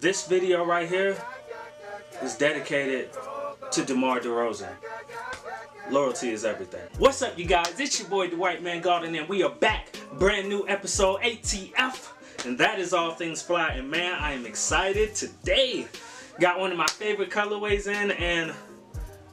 This video right here is dedicated to Demar Loyalty is everything. What's up, you guys? It's your boy, the White Man Garden, and we are back. Brand new episode ATF. And that is all things fly. And man, I am excited today. Got one of my favorite colorways in, and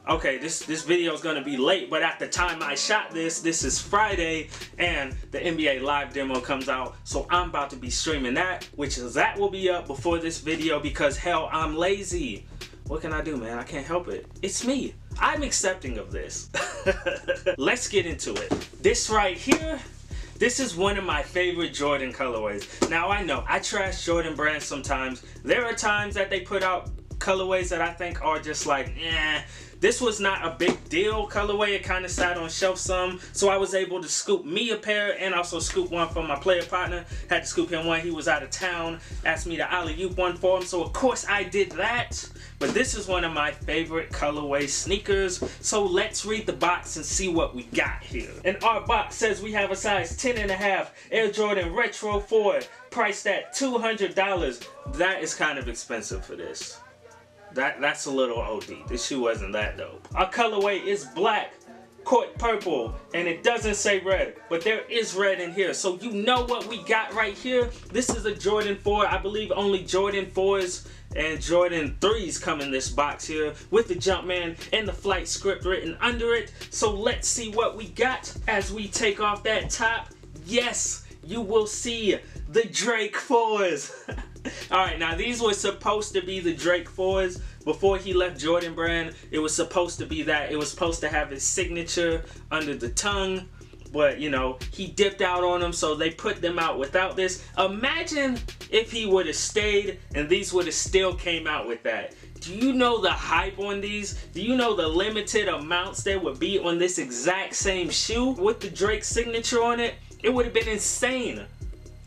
okay, this video is gonna be late, but at the time I shot this is Friday, and the NBA live demo comes out, so I'm about to be streaming that, that will be up before this video because hell, I'm lazy. What can I do, man? I can't help it. It's me. I'm accepting of this. Let's get into it. This right here, this is one of my favorite Jordan colorways. Now I know, I trash Jordan brands sometimes. There are times that they put out colorways that I think are just like, eh. This was not a big deal colorway. It kind of sat on shelf some, so I was able to scoop me a pair and also scoop one from my player partner. Had to scoop him one. He was out of town. Asked me to alley-oop one for him, so of course I did that. But this is one of my favorite colorway sneakers, so let's read the box and see what we got here. And our box says we have a size 10.5 Air Jordan Retro 4, priced at $200. That is kind of expensive for this. That's a little OD. This shoe wasn't that dope. Our colorway is black, court purple, and it doesn't say red, but there is red in here. So you know what we got right here. This is a Jordan 4. I believe only Jordan 4s and Jordan 3s come in this box here with the Jumpman and the flight script written under it. So let's see what we got as we take off that top. Yes, you will see the Drake 4s. Alright, now these were supposed to be the Drake 4s. Before he left Jordan brand, it was supposed to be that. It was supposed to have his signature under the tongue. But, you know, he dipped out on them, so they put them out without this. Imagine if he would have stayed and these would have still came out with that. Do you know the hype on these? Do you know the limited amounts there would be on this exact same shoe with the Drake signature on it? It would have been insane.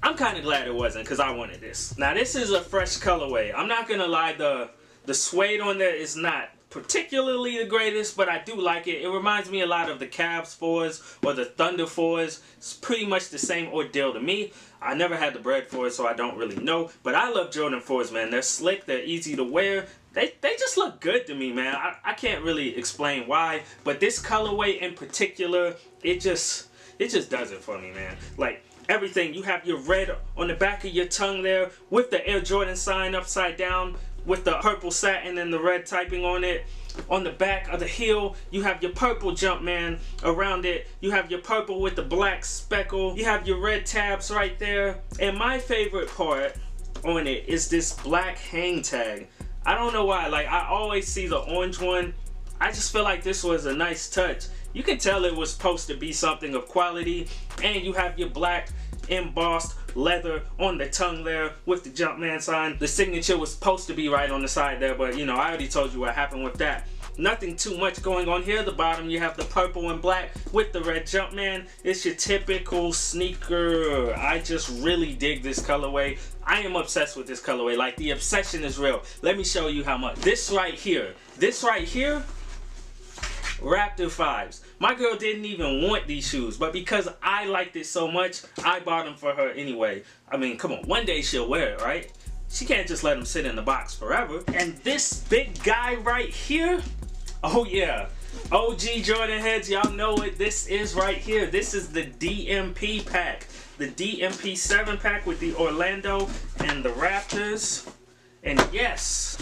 I'm kind of glad it wasn't because I wanted this. Now this is a fresh colorway. I'm not gonna lie, the suede on there is not particularly the greatest, but I do like it. It reminds me a lot of the Cavs 4s or the Thunder 4s. It's pretty much the same ordeal to me. I never had the bread for it, so I don't really know. But I love Jordan 4s, man. They're slick, they're easy to wear. They just look good to me, man. I can't really explain why, but this colorway in particular, it just does it for me, man. Like, everything. You have your red on the back of your tongue there with the Air Jordan sign upside down with the purple satin and the red typing on it. On the back of the heel, you have your purple Jumpman around it. You have your purple with the black speckle. You have your red tabs right there. And my favorite part on it is this black hang tag. I don't know why. Like, I always see the orange one. I just feel like this was a nice touch. You can tell it was supposed to be something of quality. And you have your black embossed leather on the tongue there with the Jumpman sign. The signature was supposed to be right on the side there, but you know, I already told you what happened with that. Nothing too much going on here. At the bottom you have the purple and black with the red Jumpman. It's your typical sneaker. I just really dig this colorway. I am obsessed with this colorway. Like, the obsession is real. Let me show you how much. This right here, Raptor 5s. My girl didn't even want these shoes, but because I liked it so much, I bought them for her anyway. I mean, come on, one day she'll wear it, right? She can't just let them sit in the box forever. And this big guy right here, oh yeah, OG Jordan heads, y'all know it. This is right here. This is the DMP pack. The DMP 7 pack with the Orlando and the Raptors. And yes,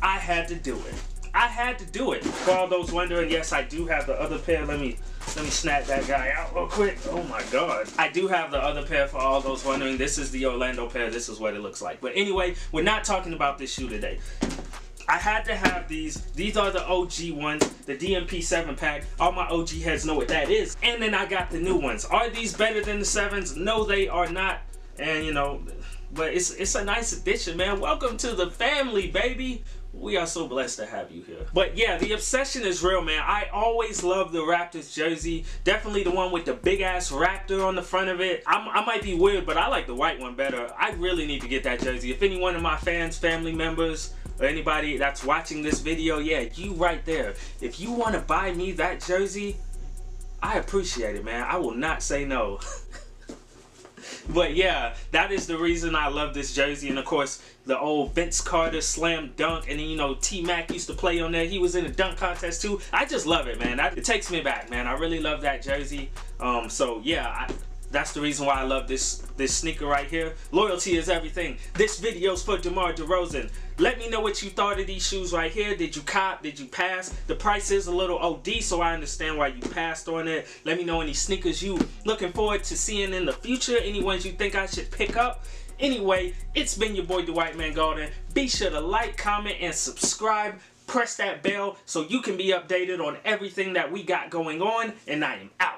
I had to do it. I had to do it. For all those wondering, yes, I do have the other pair. Let me snap that guy out real quick. Oh my god. I do have the other pair for all those wondering. This is the Orlando pair. This is what it looks like. But anyway, we're not talking about this shoe today. I had to have these. These are the OG ones, the DMP 7 pack. All my OG heads know what that is. And then I got the new ones. Are these better than the 7s? No, they are not. And you know, but it's a nice addition, man. Welcome to the family, baby. We are so blessed to have you here. But yeah, the obsession is real, man. I always love the Raptors jersey. Definitely the one with the big ass Raptor on the front of it. I might be weird, but I like the white one better. I really need to get that jersey. If any one of my fans, family members, or anybody that's watching this video, yeah, you right there. If you want to buy me that jersey, I appreciate it, man. I will not say no. But yeah, that is the reason I love this jersey. And of course, the old Vince Carter slam dunk, and then, you know, T-Mac used to play on there. He was in a dunk contest too. I just love it, man. It takes me back, man. I really love that jersey. So yeah, that's the reason why I love this sneaker right here. Loyalty is everything. This video's for Demar DeRozan. Let me know what you thought of these shoes right here. Did you cop? Did you pass? The price is a little OD, so I understand why you passed on it. Let me know any sneakers you looking forward to seeing in the future. Any ones you think I should pick up. Anyway, it's been your boy, the White Man Golden. Be sure to like, comment, and subscribe. Press that bell so you can be updated on everything that we got going on. And I am out.